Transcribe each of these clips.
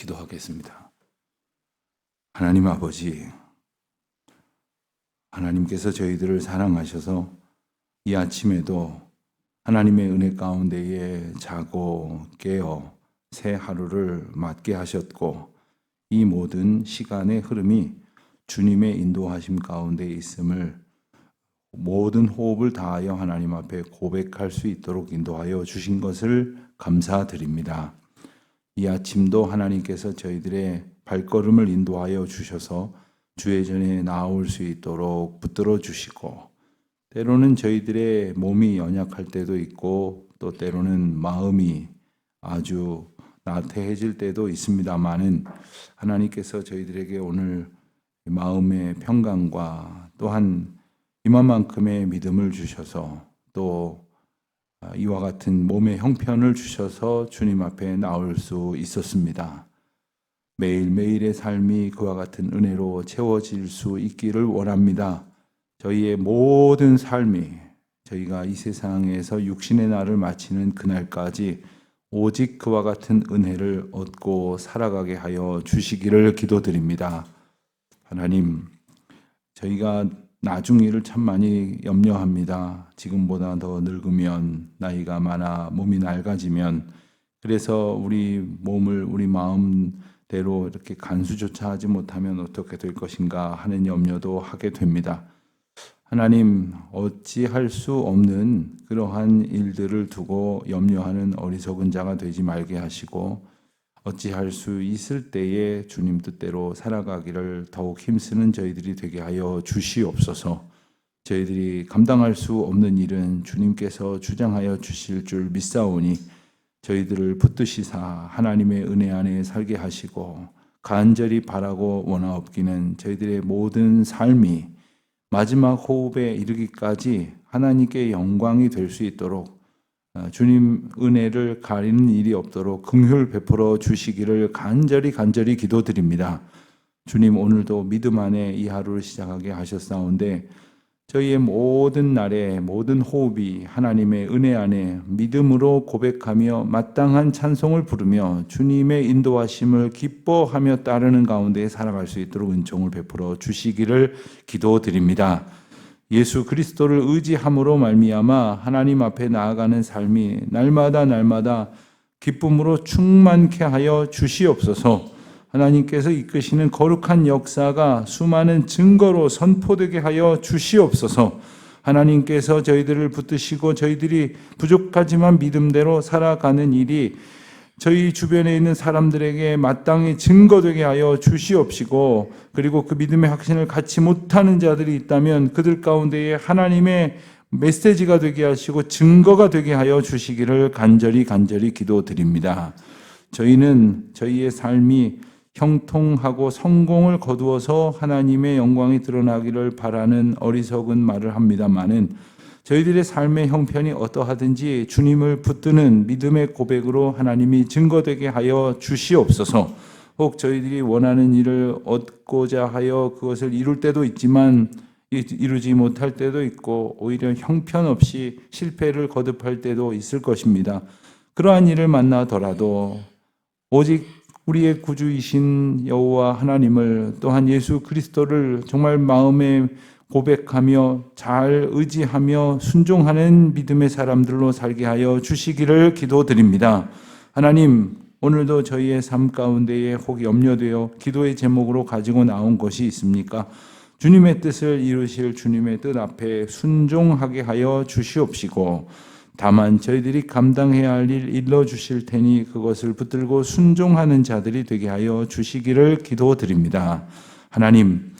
기도하겠습니다. 하나님 아버지, 하나님께서 저희들을 사랑하셔서 이 아침에도 하나님의 은혜 가운데에 자고 깨어 새 하루를 맞게 하셨고, 이 모든 시간의 흐름이 주님의 인도하심 가운데 있음을 모든 호흡을 다하여 하나님 앞에 고백할 수 있도록 인도하여 주신 것을 감사드립니다. 이 아침도 하나님께서 저희들의 발걸음을 인도하여 주셔서 주의 전에 나올 수 있도록 붙들어 주시고, 때로는 저희들의 몸이 연약할 때도 있고 또 때로는 마음이 아주 나태해질 때도 있습니다마는, 하나님께서 저희들에게 오늘 마음의 평강과 또한 이만큼의 믿음을 주셔서 또 이와 같은 몸의 형편을 주셔서 주님 앞에 나올 수 있었습니다. 매일매일의 삶이 그와 같은 은혜로 채워질 수 있기를 원합니다. 저희의 모든 삶이 저희가 이 세상에서 육신의 날을 마치는 그날까지 오직 그와 같은 은혜를 얻고 살아가게 하여 주시기를 기도드립니다. 하나님, 저희가 나중 일을 참 많이 염려합니다. 지금보다 더 늙으면, 나이가 많아 몸이 낡아지면, 그래서 우리 몸을 우리 마음대로 이렇게 간수조차 하지 못하면 어떻게 될 것인가 하는 염려도 하게 됩니다. 하나님, 어찌할 수 없는 그러한 일들을 두고 염려하는 어리석은 자가 되지 말게 하시고, 어찌할 수 있을 때에 주님 뜻대로 살아가기를 더욱 힘쓰는 저희들이 되게 하여 주시옵소서. 저희들이 감당할 수 없는 일은 주님께서 주장하여 주실 줄 믿사오니, 저희들을 붙드시사 하나님의 은혜 안에 살게 하시고, 간절히 바라고 원하옵기는 저희들의 모든 삶이 마지막 호흡에 이르기까지 하나님께 영광이 될 수 있도록 주님 은혜를 가리는 일이 없도록 긍휼 베풀어 주시기를 간절히 기도드립니다. 주님, 오늘도 믿음 안에 이 하루를 시작하게 하셨사온데, 저희의 모든 날의 모든 호흡이 하나님의 은혜 안에 믿음으로 고백하며 마땅한 찬송을 부르며 주님의 인도하심을 기뻐하며 따르는 가운데 살아갈 수 있도록 은총을 베풀어 주시기를 기도드립니다. 예수 그리스도를 의지함으로 말미암아 하나님 앞에 나아가는 삶이 날마다 기쁨으로 충만케 하여 주시옵소서. 하나님께서 이끄시는 거룩한 역사가 수많은 증거로 선포되게 하여 주시옵소서. 하나님께서 저희들을 붙드시고 저희들이 부족하지만 믿음대로 살아가는 일이 저희 주변에 있는 사람들에게 마땅히 증거되게 하여 주시옵시고, 그리고 그 믿음의 확신을 갖지 못하는 자들이 있다면 그들 가운데에 하나님의 메시지가 되게 하시고 증거가 되게 하여 주시기를 간절히 기도드립니다. 저희는 저희의 삶이 형통하고 성공을 거두어서 하나님의 영광이 드러나기를 바라는 어리석은 말을 합니다마는, 저희들의 삶의 형편이 어떠하든지 주님을 붙드는 믿음의 고백으로 하나님이 증거되게 하여 주시옵소서. 혹 저희들이 원하는 일을 얻고자 하여 그것을 이룰 때도 있지만 이루지 못할 때도 있고, 오히려 형편없이 실패를 거듭할 때도 있을 것입니다. 그러한 일을 만나더라도 오직 우리의 구주이신 여호와 하나님을, 또한 예수 그리스도를 정말 마음에 고백하며 잘 의지하며 순종하는 믿음의 사람들로 살게 하여 주시기를 기도드립니다. 하나님, 오늘도 저희의 삶 가운데에 혹 염려되어 기도의 제목으로 가지고 나온 것이 있습니까? 주님의 뜻을 이루실 주님의 뜻 앞에 순종하게 하여 주시옵시고, 다만 저희들이 감당해야 할 일 일러주실 테니 그것을 붙들고 순종하는 자들이 되게 하여 주시기를 기도드립니다. 하나님,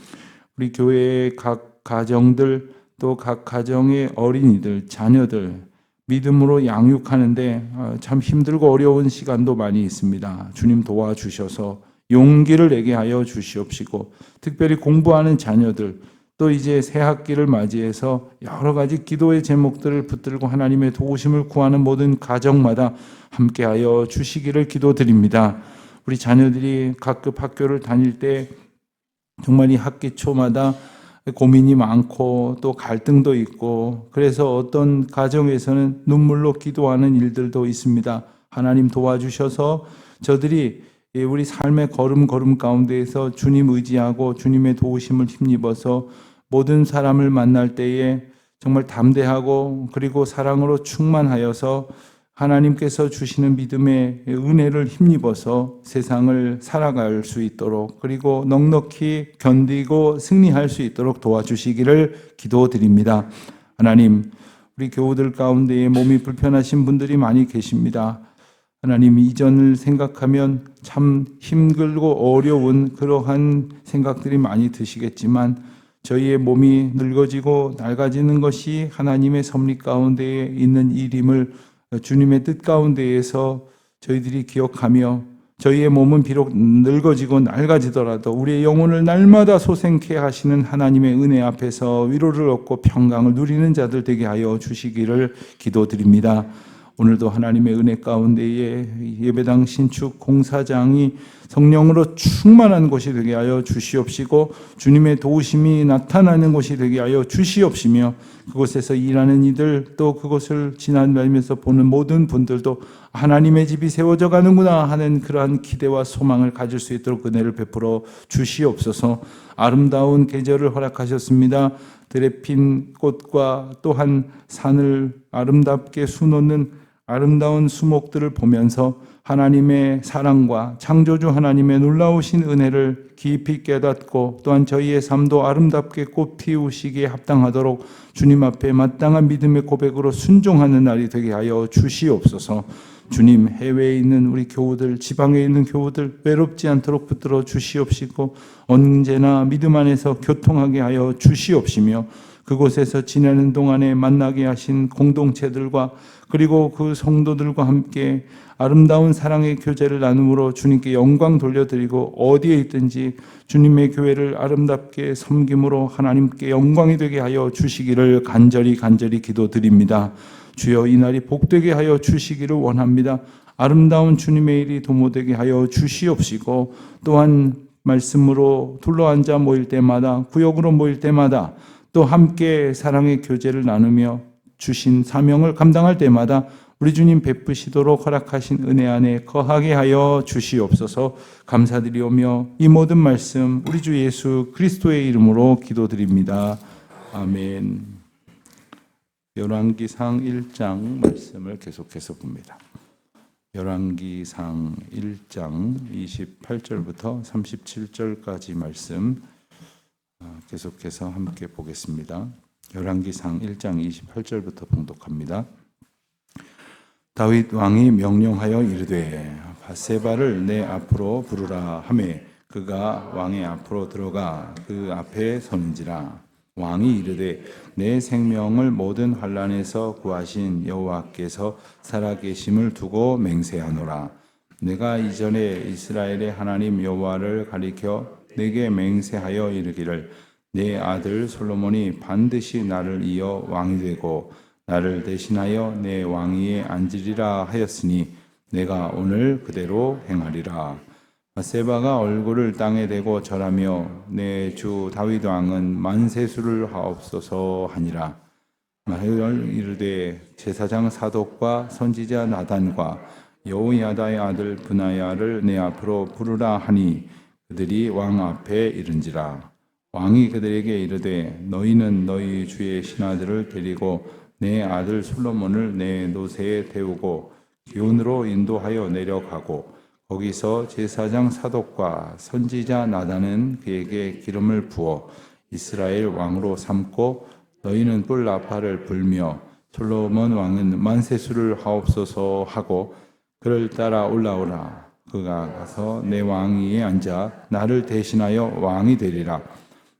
우리 교회의 각 가정들, 또 각 가정의 어린이들, 자녀들 믿음으로 양육하는데 참 힘들고 어려운 시간도 많이 있습니다. 주님 도와주셔서 용기를 내게 하여 주시옵시고, 특별히 공부하는 자녀들, 또 이제 새 학기를 맞이해서 여러 가지 기도의 제목들을 붙들고 하나님의 도우심을 구하는 모든 가정마다 함께하여 주시기를 기도드립니다. 우리 자녀들이 각급 학교를 다닐 때 정말 이 학기 초마다 고민이 많고 또 갈등도 있고, 그래서 어떤 가정에서는 눈물로 기도하는 일들도 있습니다. 하나님 도와주셔서 저들이 우리 삶의 걸음 가운데에서 주님 의지하고 주님의 도우심을 힘입어서 모든 사람을 만날 때에 정말 담대하고 그리고 사랑으로 충만하여서 하나님께서 주시는 믿음의 은혜를 힘입어서 세상을 살아갈 수 있도록 그리고 넉넉히 견디고 승리할 수 있도록 도와주시기를 기도드립니다. 하나님, 우리 교우들 가운데에 몸이 불편하신 분들이 많이 계십니다. 하나님, 이전을 생각하면 참 힘들고 어려운 그러한 생각들이 많이 드시겠지만 저희의 몸이 늙어지고 낡아지는 것이 하나님의 섭리 가운데에 있는 일임을 주님의 뜻 가운데에서 저희들이 기억하며 저희의 몸은 비록 늙어지고 낡아지더라도 우리의 영혼을 날마다 소생케 하시는 하나님의 은혜 앞에서 위로를 얻고 평강을 누리는 자들 되게 하여 주시기를 기도드립니다. 오늘도 하나님의 은혜 가운데에 예배당 신축 공사장이 성령으로 충만한 곳이 되게 하여 주시옵시고 주님의 도우심이 나타나는 곳이 되게 하여 주시옵시며 그곳에서 일하는 이들 또 그곳을 지나다니면서 보는 모든 분들도 하나님의 집이 세워져 가는구나 하는 그러한 기대와 소망을 가질 수 있도록 은혜를 베풀어 주시옵소서. 아름다운 계절을 허락하셨습니다. 들에 핀 꽃과 또한 산을 아름답게 수놓는 아름다운 수목들을 보면서 하나님의 사랑과 창조주 하나님의 놀라우신 은혜를 깊이 깨닫고 또한 저희의 삶도 아름답게 꽃 피우시기에 합당하도록 주님 앞에 마땅한 믿음의 고백으로 순종하는 날이 되게 하여 주시옵소서. 주님, 해외에 있는 우리 교우들, 지방에 있는 교우들 외롭지 않도록 붙들어 주시옵시고 언제나 믿음 안에서 교통하게 하여 주시옵시며 그곳에서 지내는 동안에 만나게 하신 공동체들과 그리고 그 성도들과 함께 아름다운 사랑의 교제를 나눔으로 주님께 영광 돌려드리고 어디에 있든지 주님의 교회를 아름답게 섬김으로 하나님께 영광이 되게 하여 주시기를 간절히 기도드립니다. 주여, 이 날이 복되게 하여 주시기를 원합니다. 아름다운 주님의 일이 도모되게 하여 주시옵시고 또한 말씀으로 둘러앉아 모일 때마다 구역으로 모일 때마다 또 함께 사랑의 교제를 나누며 주신 사명을 감당할 때마다 우리 주님 베푸시도록 허락하신 은혜 안에 거하게 하여 주시옵소서. 감사드리오며 이 모든 말씀 우리 주 예수 그리스도의 이름으로 기도드립니다. 아멘. 열왕기상 1장 말씀을 계속해서 봅니다. 열왕기상 1장 28절부터 37절까지 말씀 계속해서 함께 보겠습니다. 열왕기상 1장 28절부터 봉독합니다. 다윗 왕이 명령하여 이르되 밧세바를 내 앞으로 부르라 하매 그가 왕의 앞으로 들어가 그 앞에 서는지라. 왕이 이르되 내 생명을 모든 환난에서 구하신 여호와께서 살아계심을 두고 맹세하노라. 내가 이전에 이스라엘의 하나님 여호와를 가리켜 내게 맹세하여 이르기를 내 아들 솔로몬이 반드시 나를 이어 왕이 되고 나를 대신하여 내 왕위에 앉으리라 하였으니 내가 오늘 그대로 행하리라. 밧세바가 얼굴을 땅에 대고 절하며 내 주 다윗 왕은 만세수를 하옵소서 하니라. 말을 이르되 제사장 사독과 선지자 나단과 여호야다의 아들 브나야를 내 앞으로 부르라 하니 그들이 왕 앞에 이른지라. 왕이 그들에게 이르되 너희는 너희 주의 신하들을 데리고 내 아들 솔로몬을 내 노새에 태우고 기온으로 인도하여 내려가고 거기서 제사장 사독과 선지자 나단은 그에게 기름을 부어 이스라엘 왕으로 삼고 너희는 뿔 나팔을 불며 솔로몬 왕은 만세수를 하옵소서 하고 그를 따라 올라오라. 그가 가서 내 왕위에 앉아 나를 대신하여 왕이 되리라.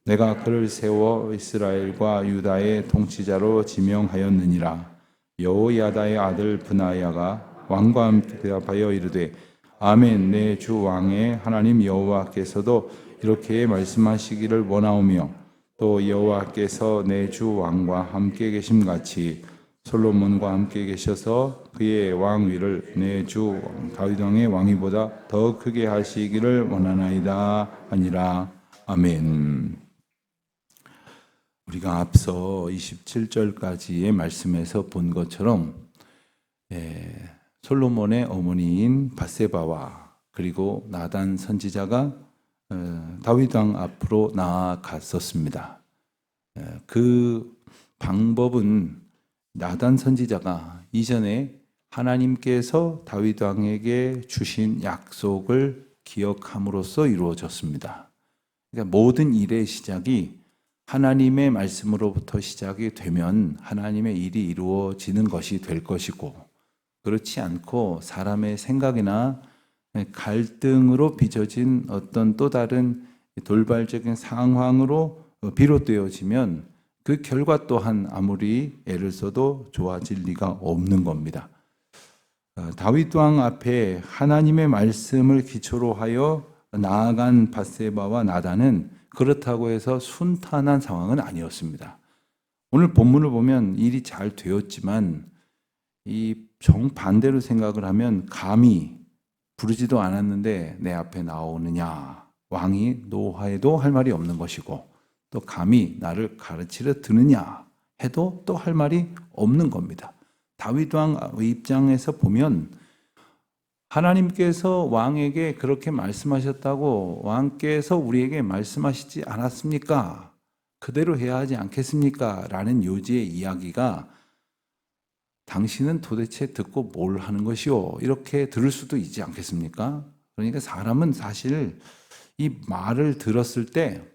내가 그를 세워 이스라엘과 유다의 통치자로 지명하였느니라. 여호야다의 아들 브나야가 왕과 함께 대답하여 이르되 아멘. 내 주 왕의 하나님 여호와께서도 이렇게 말씀하시기를 원하오며 또 여호와께서 내 주 왕과 함께 계심같이 솔로몬과 함께 계셔서 그의 왕위를 내 주 다윗 왕의 왕위보다 더 크게 하시기를 원하나이다 하니라. 아멘. 우리가 앞서 27절까지의 말씀에서 본 것처럼 솔로몬의 어머니인 밧세바와 그리고 나단 선지자가 다윗 왕 앞으로 나아갔었습니다. 그 방법은 나단 선지자가 이전에 하나님께서 다윗 왕에게 주신 약속을 기억함으로써 이루어졌습니다. 그러니까 모든 일의 시작이 하나님의 말씀으로부터 시작이 되면 하나님의 일이 이루어지는 것이 될 것이고, 그렇지 않고 사람의 생각이나 갈등으로 빚어진 어떤 또 다른 돌발적인 상황으로 비롯되어지면 그 결과 또한 아무리 애를 써도 좋아질 리가 없는 겁니다. 다윗 왕 앞에 하나님의 말씀을 기초로 하여 나아간 밧세바와 나단은 그렇다고 해서 순탄한 상황은 아니었습니다. 오늘 본문을 보면 일이 잘 되었지만 이 정반대로 생각을 하면 감히 부르지도 않았는데 내 앞에 나오느냐, 왕이 노하에도 할 말이 없는 것이고, 또 감히 나를 가르치려 드느냐 해도 또 할 말이 없는 겁니다. 다윗 왕의 입장에서 보면 하나님께서 왕에게 그렇게 말씀하셨다고 왕께서 우리에게 말씀하시지 않았습니까? 그대로 해야 하지 않겠습니까? 라는 요지의 이야기가 당신은 도대체 듣고 뭘 하는 것이요? 이렇게 들을 수도 있지 않겠습니까? 그러니까 사람은 사실 이 말을 들었을 때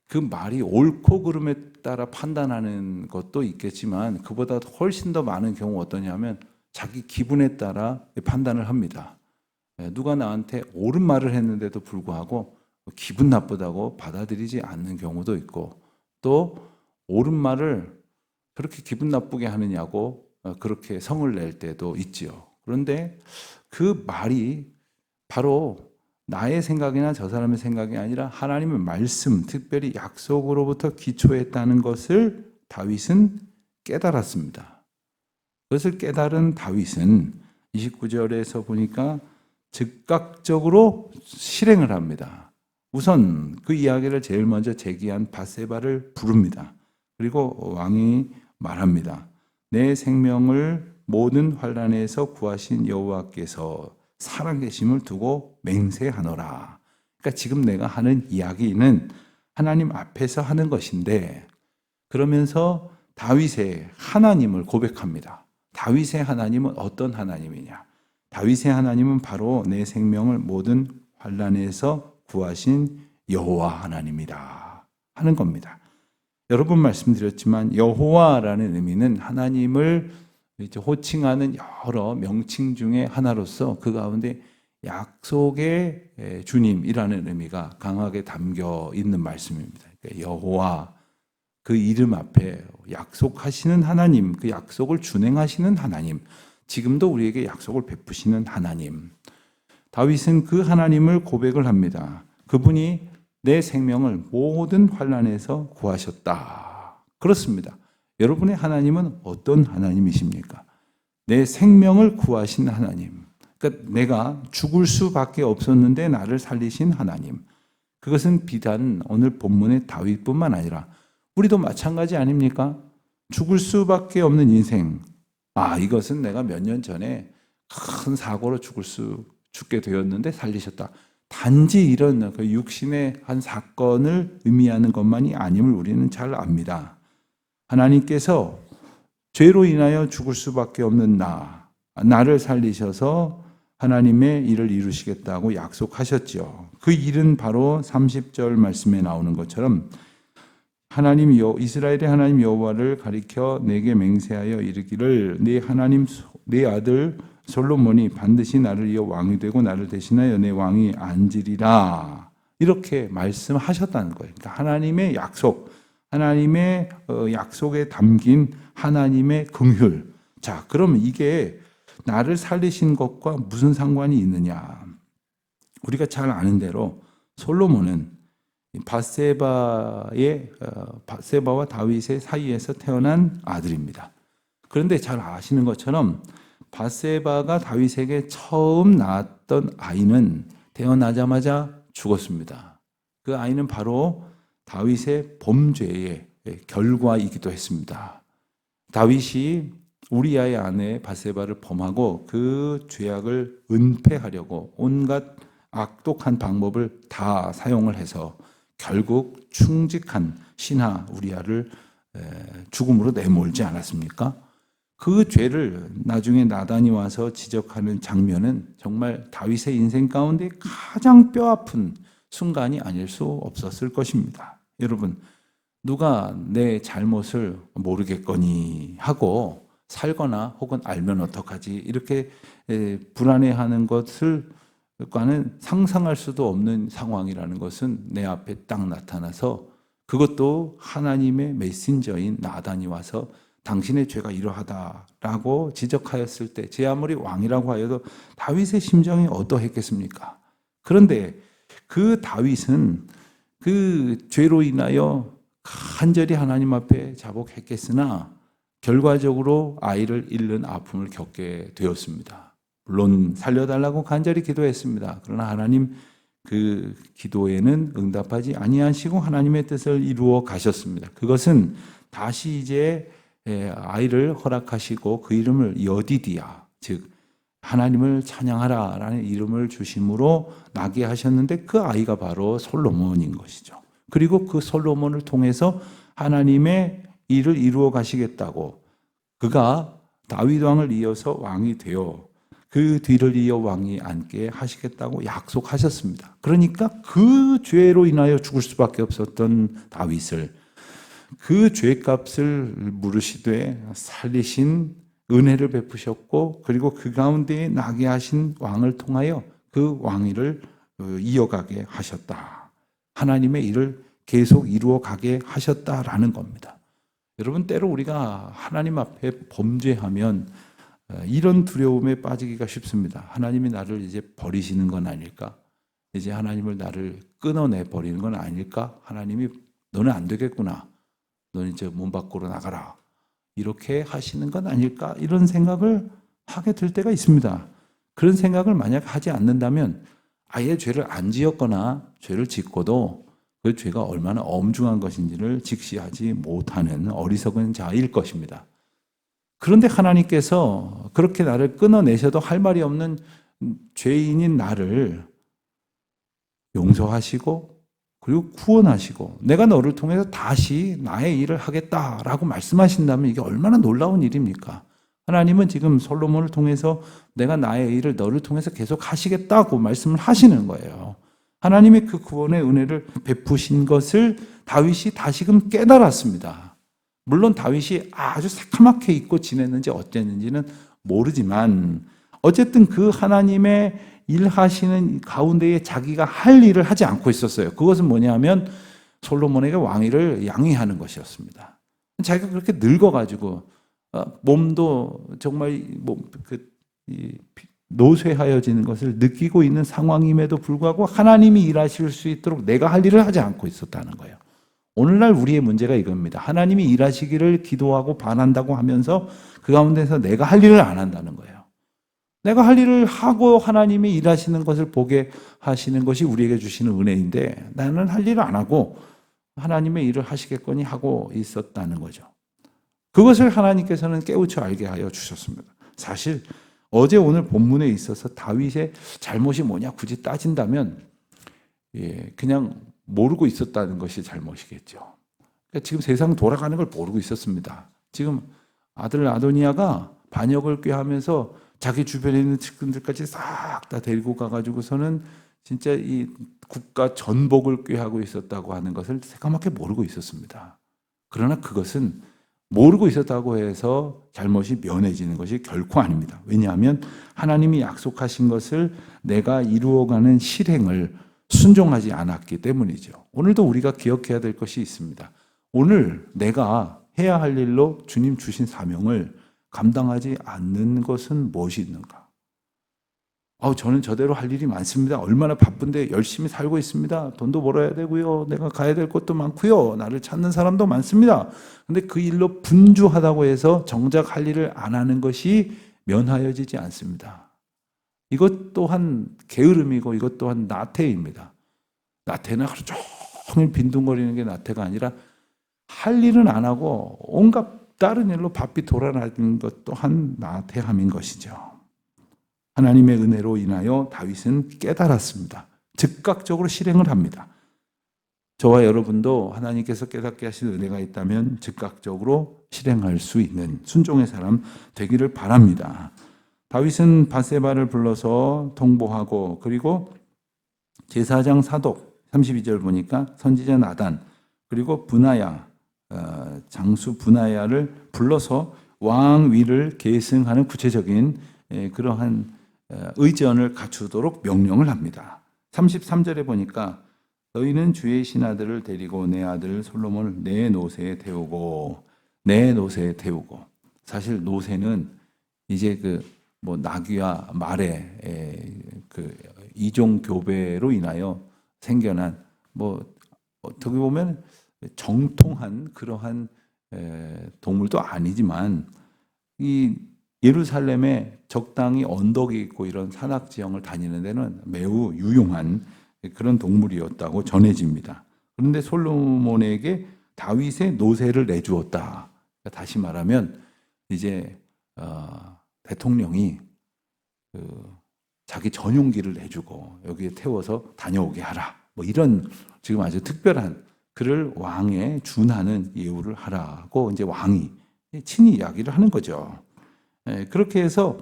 그 말이 옳고 그름에 따라 판단하는 것도 있겠지만 그보다 훨씬 더 많은 경우 어떠냐면 자기 기분에 따라 판단을 합니다. 누가 나한테 옳은 말을 했는데도 불구하고 기분 나쁘다고 받아들이지 않는 경우도 있고, 또 옳은 말을 그렇게 기분 나쁘게 하느냐고 그렇게 성을 낼 때도 있지요. 그런데 그 말이 바로 나의 생각이나 저 사람의 생각이 아니라 하나님의 말씀, 특별히 약속으로부터 기초했다는 것을 다윗은 깨달았습니다. 그것을 깨달은 다윗은 29절에서 보니까 즉각적으로 실행을 합니다. 우선 그 이야기를 제일 먼저 제기한 밧세바를 부릅니다. 그리고 왕이 말합니다. 내 생명을 모든 환난에서 구하신 여호와께서 살아계심을 두고 맹세하노라. 그러니까 지금 내가 하는 이야기는 하나님 앞에서 하는 것인데, 그러면서 다윗의 하나님을 고백합니다. 다윗의 하나님은 어떤 하나님이냐? 다윗의 하나님은 바로 내 생명을 모든 환난에서 구하신 여호와 하나님이다 하는 겁니다. 여러 번 말씀드렸지만 여호와라는 의미는 하나님을 호칭하는 여러 명칭 중에 하나로서 그 가운데 약속의 주님이라는 의미가 강하게 담겨 있는 말씀입니다. 여호와, 그 이름 앞에 약속하시는 하나님, 그 약속을 준행하시는 하나님, 지금도 우리에게 약속을 베푸시는 하나님. 다윗은 그 하나님을 고백을 합니다. 그분이 내 생명을 모든 환난에서 구하셨다. 그렇습니다. 여러분의 하나님은 어떤 하나님이십니까? 내 생명을 구하신 하나님. 그러니까 내가 죽을 수밖에 없었는데 나를 살리신 하나님. 그것은 비단 오늘 본문의 다윗뿐만 아니라 우리도 마찬가지 아닙니까? 죽을 수밖에 없는 인생. 이것은 내가 몇 년 전에 큰 사고로 죽게 되었는데 살리셨다. 단지 이런 그 육신의 한 사건을 의미하는 것만이 아님을 우리는 잘 압니다. 하나님께서 죄로 인하여 죽을 수밖에 없는 나를 살리셔서 하나님의 일을 이루시겠다고 약속하셨죠. 그 일은 바로 30절 말씀에 나오는 것처럼 이스라엘의 하나님 여호와를 가리켜 내게 맹세하여 이르기를 내 아들 솔로몬이 반드시 나를 이어 왕이 되고 나를 대신하여 내 왕이 앉으리라. 이렇게 말씀하셨다는 거예요. 그러니까 하나님의 약속, 하나님의 약속에 담긴 하나님의 긍휼. 자, 그럼 이게 나를 살리신 것과 무슨 상관이 있느냐? 우리가 잘 아는 대로 솔로몬은 밧세바와 다윗의 사이에서 태어난 아들입니다. 그런데 잘 아시는 것처럼 밧세바가 다윗에게 처음 낳았던 아이는 태어나자마자 죽었습니다. 그 아이는 바로 다윗의 범죄의 결과이기도 했습니다. 다윗이 우리아의 아내 바세바를 범하고 그 죄악을 은폐하려고 온갖 악독한 방법을 다 사용을 해서 결국 충직한 신하 우리아를 죽음으로 내몰지 않았습니까? 그 죄를 나중에 나단이 와서 지적하는 장면은 정말 다윗의 인생 가운데 가장 뼈아픈 순간이 아닐 수 없었을 것입니다. 여러분, 누가 내 잘못을 모르겠거니 하고 살거나 혹은 알면 어떡하지 이렇게 불안해하는 것을과는 상상할 수도 없는 상황이라는 것은 내 앞에 딱 나타나서, 그것도 하나님의 메신저인 나단이 와서 당신의 죄가 이러하다라고 지적하였을 때 제 아무리 왕이라고 하여도 다윗의 심정이 어떠했겠습니까? 그런데 그 다윗은 그 죄로 인하여 간절히 하나님 앞에 자복했겠으나 결과적으로 아이를 잃는 아픔을 겪게 되었습니다. 물론 살려달라고 간절히 기도했습니다. 그러나 하나님 그 기도에는 응답하지 아니하시고 하나님의 뜻을 이루어 가셨습니다. 그것은 다시 이제 아이를 허락하시고 그 이름을 여디디아, 즉 하나님을 찬양하라 라는 이름을 주심으로 나게 하셨는데, 그 아이가 바로 솔로몬인 것이죠. 그리고 그 솔로몬을 통해서 하나님의 일을 이루어 가시겠다고, 그가 다윗 왕을 이어서 왕이 되어 그 뒤를 이어 왕이 앉게 하시겠다고 약속하셨습니다. 그러니까 그 죄로 인하여 죽을 수밖에 없었던 다윗을, 그 죄값을 물으시되 살리신 은혜를 베푸셨고, 그리고 그 가운데 나게 하신 왕을 통하여 그 왕위를 이어가게 하셨다. 하나님의 일을 계속 이루어 가게 하셨다라는 겁니다. 여러분, 때로 우리가 하나님 앞에 범죄하면 이런 두려움에 빠지기가 쉽습니다. 하나님이 나를 이제 버리시는 건 아닐까? 이제 하나님을 나를 끊어내 버리는 건 아닐까? 하나님이 너는 안 되겠구나. 너는 이제 문 밖으로 나가라. 이렇게 하시는 건 아닐까? 이런 생각을 하게 될 때가 있습니다. 그런 생각을 만약 하지 않는다면 아예 죄를 안 지었거나 죄를 짓고도 그 죄가 얼마나 엄중한 것인지를 직시하지 못하는 어리석은 자일 것입니다. 그런데 하나님께서 그렇게 나를 끊어내셔도 할 말이 없는 죄인인 나를 용서하시고 그리고 구원하시고 내가 너를 통해서 다시 나의 일을 하겠다라고 말씀하신다면 이게 얼마나 놀라운 일입니까? 하나님은 지금 솔로몬을 통해서 내가 나의 일을 너를 통해서 계속 하시겠다고 말씀을 하시는 거예요. 하나님의 그 구원의 은혜를 베푸신 것을 다윗이 다시금 깨달았습니다. 물론 다윗이 아주 새카맣게 잊고 지냈는지 어땠는지는 모르지만 어쨌든 그 하나님의 일하시는 가운데에 자기가 할 일을 하지 않고 있었어요. 그것은 뭐냐면 솔로몬에게 왕위를 양위하는 것이었습니다. 자기가 그렇게 늙어가지고 몸도 정말 노쇠하여지는 것을 느끼고 있는 상황임에도 불구하고 하나님이 일하실 수 있도록 내가 할 일을 하지 않고 있었다는 거예요. 오늘날 우리의 문제가 이겁니다. 하나님이 일하시기를 기도하고 바란다고 하면서 그 가운데서 내가 할 일을 안 한다는 거예요. 내가 할 일을 하고 하나님이 일하시는 것을 보게 하시는 것이 우리에게 주시는 은혜인데 나는 할 일을 안 하고 하나님의 일을 하시겠거니 하고 있었다는 거죠. 그것을 하나님께서는 깨우쳐 알게 하여 주셨습니다. 사실 어제 오늘 본문에 있어서 다윗의 잘못이 뭐냐 굳이 따진다면 그냥 모르고 있었다는 것이 잘못이겠죠. 그러니까 지금 세상 돌아가는 걸 모르고 있었습니다. 지금 아들 아도니아가 반역을 꾀하면서 자기 주변에 있는 측근들까지 싹 다 데리고 가가지고서는 진짜 이 국가 전복을 꾀하고 있었다고 하는 것을 새까맣게 모르고 있었습니다. 그러나 그것은 모르고 있었다고 해서 잘못이 면해지는 것이 결코 아닙니다. 왜냐하면 하나님이 약속하신 것을 내가 이루어가는 실행을 순종하지 않았기 때문이죠. 오늘도 우리가 기억해야 될 것이 있습니다. 오늘 내가 해야 할 일로 주님 주신 사명을 감당하지 않는 것은 무엇이 있는가? 저는 저대로 할 일이 많습니다. 얼마나 바쁜데 열심히 살고 있습니다. 돈도 벌어야 되고요. 내가 가야 될 곳도 많고요. 나를 찾는 사람도 많습니다. 그런데 그 일로 분주하다고 해서 정작 할 일을 안 하는 것이 면하여지지 않습니다. 이것 또한 게으름이고 이것 또한 나태입니다. 나태는 하루 종일 빈둥거리는 게 나태가 아니라 할 일은 안 하고 온갖 다른 일로 바삐 돌아다니는 것 또한 나태함인 것이죠. 하나님의 은혜로 인하여 다윗은 깨달았습니다. 즉각적으로 실행을 합니다. 저와 여러분도 하나님께서 깨닫게 하신 은혜가 있다면 즉각적으로 실행할 수 있는 순종의 사람 되기를 바랍니다. 다윗은 밧세바를 불러서 통보하고, 그리고 제사장 사독 32절 보니까 선지자 나단, 그리고 브나야, 장수 브나야를 불러서 왕 위를 계승하는 구체적인 그러한 의전을 갖추도록 명령을 합니다. 33절에 보니까 너희는 주의 신하들을 데리고 내 아들 솔로몬을 내 노새에 태우고, 내 노새에 태우고. 사실 노새는 이제 나귀와 말의 그 이종 교배로 인하여 생겨난 어떻게 보면 정통한 그러한 동물도 아니지만, 이 예루살렘에 적당히 언덕이 있고 이런 산악 지형을 다니는 데는 매우 유용한 그런 동물이었다고 전해집니다. 그런데 솔로몬에게 다윗의 노새를 내주었다. 다시 말하면 이제 대통령이 자기 전용기를 내주고 여기에 태워서 다녀오게 하라. 이런 지금 아주 특별한 그를 왕에 준하는 예우를 하라고 이제 왕이 친히 이야기를 하는 거죠. 그렇게 해서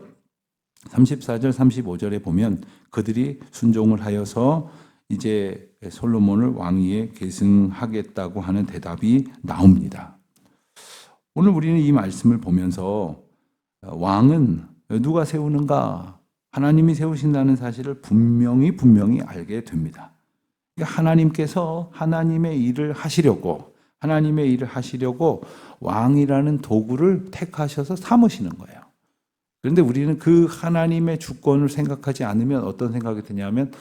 34절, 35절에 보면 그들이 순종을 하여서 이제 솔로몬을 왕위에 계승하겠다고 하는 대답이 나옵니다. 오늘 우리는 이 말씀을 보면서 왕은 누가 세우는가? 하나님이 세우신다는 사실을 분명히 알게 됩니다. 하나님께서 하나님의 일을 하시려고 왕이라는 도구를 택하셔서 삼으시는 거예요. 그런데 우리는 그 하나님의 주권을 생각하지 않으면 어떤 생각이 드냐면,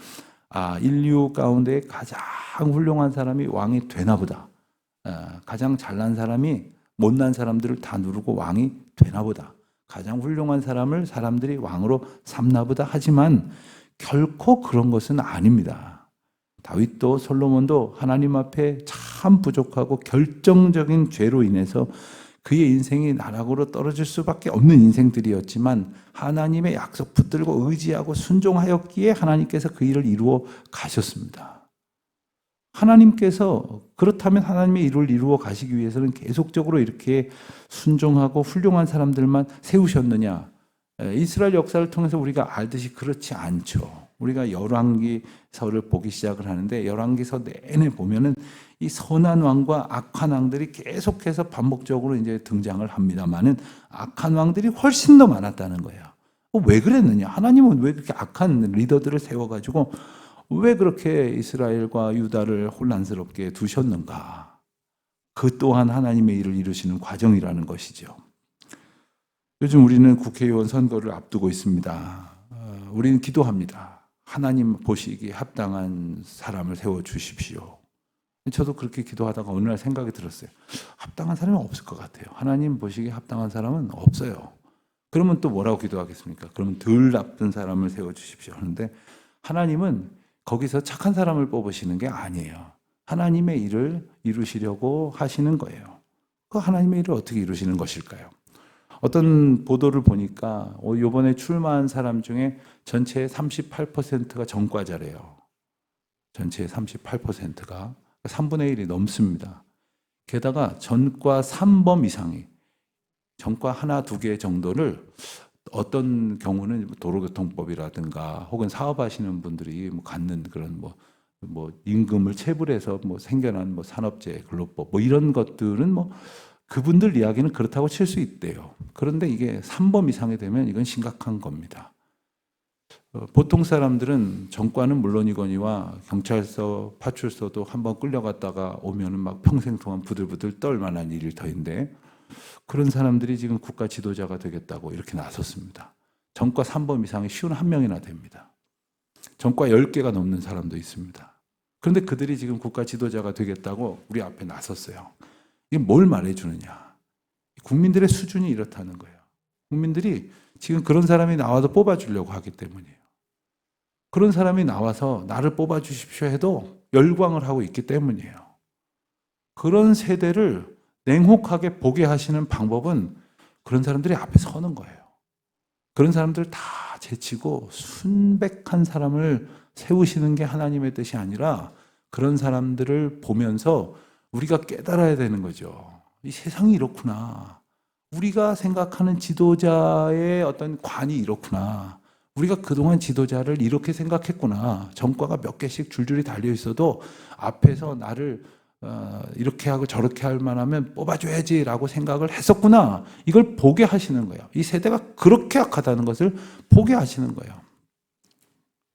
인류 가운데 가장 훌륭한 사람이 왕이 되나 보다. 가장 잘난 사람이 못난 사람들을 다 누르고 왕이 되나 보다. 가장 훌륭한 사람을 사람들이 왕으로 삼나 보다. 하지만 결코 그런 것은 아닙니다. 다윗도 솔로몬도 하나님 앞에 참 부족하고 결정적인 죄로 인해서 그의 인생이 나락으로 떨어질 수밖에 없는 인생들이었지만, 하나님의 약속 붙들고 의지하고 순종하였기에 하나님께서 그 일을 이루어 가셨습니다. 하나님께서 그렇다면 하나님의 일을 이루어 가시기 위해서는 계속적으로 이렇게 순종하고 훌륭한 사람들만 세우셨느냐? 이스라엘 역사를 통해서 우리가 알듯이 그렇지 않죠. 우리가 열왕기서를 보기 시작을 하는데, 열왕기서 내내 보면은 이 선한 왕과 악한 왕들이 계속해서 반복적으로 이제 등장을 합니다만은, 악한 왕들이 훨씬 더 많았다는 거예요. 왜 그랬느냐? 하나님은 왜 그렇게 악한 리더들을 세워가지고 왜 그렇게 이스라엘과 유다를 혼란스럽게 두셨는가? 그 또한 하나님의 일을 이루시는 과정이라는 것이죠. 요즘 우리는 국회의원 선거를 앞두고 있습니다. 우리는 기도합니다. 하나님 보시기에 합당한 사람을 세워주십시오. 저도 그렇게 기도하다가 어느 날 생각이 들었어요. 합당한 사람이 없을 것 같아요. 하나님 보시기에 합당한 사람은 없어요. 그러면 또 뭐라고 기도하겠습니까? 그러면 덜 나쁜 사람을 세워주십시오 하는데, 하나님은 거기서 착한 사람을 뽑으시는 게 아니에요. 하나님의 일을 이루시려고 하시는 거예요. 그 하나님의 일을 어떻게 이루시는 것일까요? 어떤 보도를 보니까 이번에 출마한 사람 중에 전체의 38%가 전과자래요. 전체의 38%가 3분의 1이 넘습니다. 게다가 전과 3범 이상이, 전과 하나, 두 개 정도를 어떤 경우는 도로교통법이라든가 혹은 사업하시는 분들이 갖는 그런 임금을 체불해서 생겨난 산업재해 근로법 이런 것들은 그분들 이야기는 그렇다고 칠 수 있대요. 그런데 이게 3범 이상이 되면 이건 심각한 겁니다. 보통 사람들은 전과는 물론이거니와 경찰서, 파출소도 한번 끌려갔다가 오면은 평생 동안 부들부들 떨 만한 일일 터인데, 그런 사람들이 지금 국가 지도자가 되겠다고 이렇게 나섰습니다. 전과 3범 이상이 51명이나 됩니다. 전과 10개가 넘는 사람도 있습니다. 그런데 그들이 지금 국가 지도자가 되겠다고 우리 앞에 나섰어요. 이게 뭘 말해주느냐? 국민들의 수준이 이렇다는 거예요. 국민들이 지금 그런 사람이 나와서 뽑아주려고 하기 때문이에요. 그런 사람이 나와서 나를 뽑아주십시오 해도 열광을 하고 있기 때문이에요. 그런 세대를 냉혹하게 보게 하시는 방법은 그런 사람들이 앞에 서는 거예요. 그런 사람들 다 제치고 순백한 사람을 세우시는 게 하나님의 뜻이 아니라 그런 사람들을 보면서 우리가 깨달아야 되는 거죠. 이 세상이 이렇구나. 우리가 생각하는 지도자의 어떤 관이 이렇구나. 우리가 그동안 지도자를 이렇게 생각했구나. 전과가 몇 개씩 줄줄이 달려 있어도 앞에서 나를 이렇게 하고 저렇게 할 만하면 뽑아줘야지라고 생각을 했었구나. 이걸 보게 하시는 거예요. 이 세대가 그렇게 악하다는 것을 보게 하시는 거예요.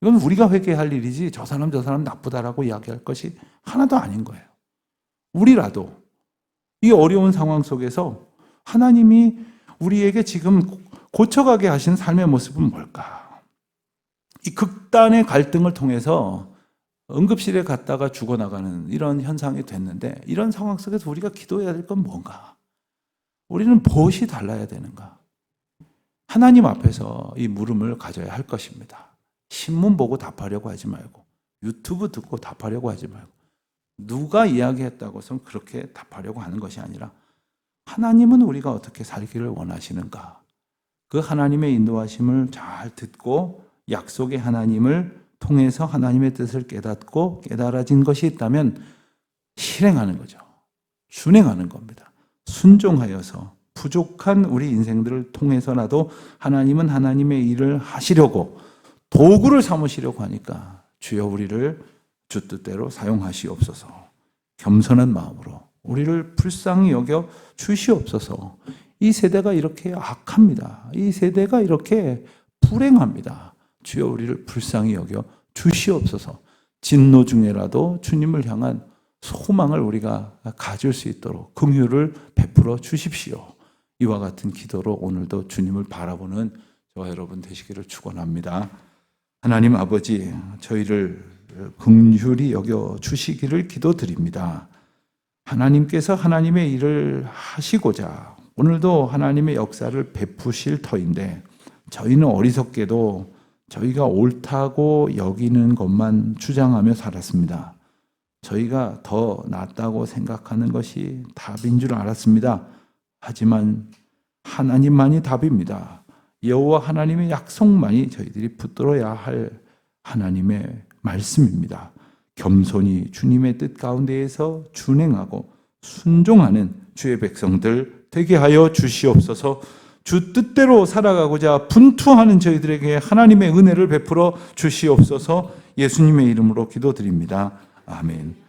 이건 우리가 회개할 일이지 저 사람 나쁘다라고 이야기할 것이 하나도 아닌 거예요. 우리라도 이 어려운 상황 속에서 하나님이 우리에게 지금 고쳐가게 하신 삶의 모습은 뭘까? 이 극단의 갈등을 통해서 응급실에 갔다가 죽어나가는 이런 현상이 됐는데 이런 상황 속에서 우리가 기도해야 될 건 뭔가? 우리는 무엇이 달라야 되는가? 하나님 앞에서 이 물음을 가져야 할 것입니다. 신문 보고 답하려고 하지 말고 유튜브 듣고 답하려고 하지 말고 누가 이야기했다고 해서 그렇게 답하려고 하는 것이 아니라 하나님은 우리가 어떻게 살기를 원하시는가? 그 하나님의 인도하심을 잘 듣고 약속의 하나님을 통해서 하나님의 뜻을 깨닫고 깨달아진 것이 있다면 실행하는 거죠. 준행하는 겁니다. 순종하여서 부족한 우리 인생들을 통해서라도 하나님은 하나님의 일을 하시려고 도구를 삼으시려고 하니까 주여 우리를 주 뜻대로 사용하시옵소서. 겸손한 마음으로 우리를 불쌍히 여겨 주시옵소서. 이 세대가 이렇게 악합니다. 이 세대가 이렇게 불행합니다. 주여 우리를 불쌍히 여겨 주시옵소서. 진노 중에라도 주님을 향한 소망을 우리가 가질 수 있도록 긍휼을 베풀어 주십시오. 이와 같은 기도로 오늘도 주님을 바라보는 저와 여러분 되시기를 축원합니다. 하나님 아버지, 저희를 긍휼히 여겨 주시기를 기도드립니다. 하나님께서 하나님의 일을 하시고자 오늘도 하나님의 역사를 베푸실 터인데 저희는 어리석게도 저희가 옳다고 여기는 것만 주장하며 살았습니다. 저희가 더 낫다고 생각하는 것이 답인 줄 알았습니다. 하지만 하나님만이 답입니다. 여호와 하나님의 약속만이 저희들이 붙들어야 할 하나님의 말씀입니다. 겸손히 주님의 뜻 가운데에서 준행하고 순종하는 주의 백성들 되게 하여 주시옵소서. 주 뜻대로 살아가고자 분투하는 저희들에게 하나님의 은혜를 베풀어 주시옵소서. 예수님의 이름으로 기도드립니다. 아멘.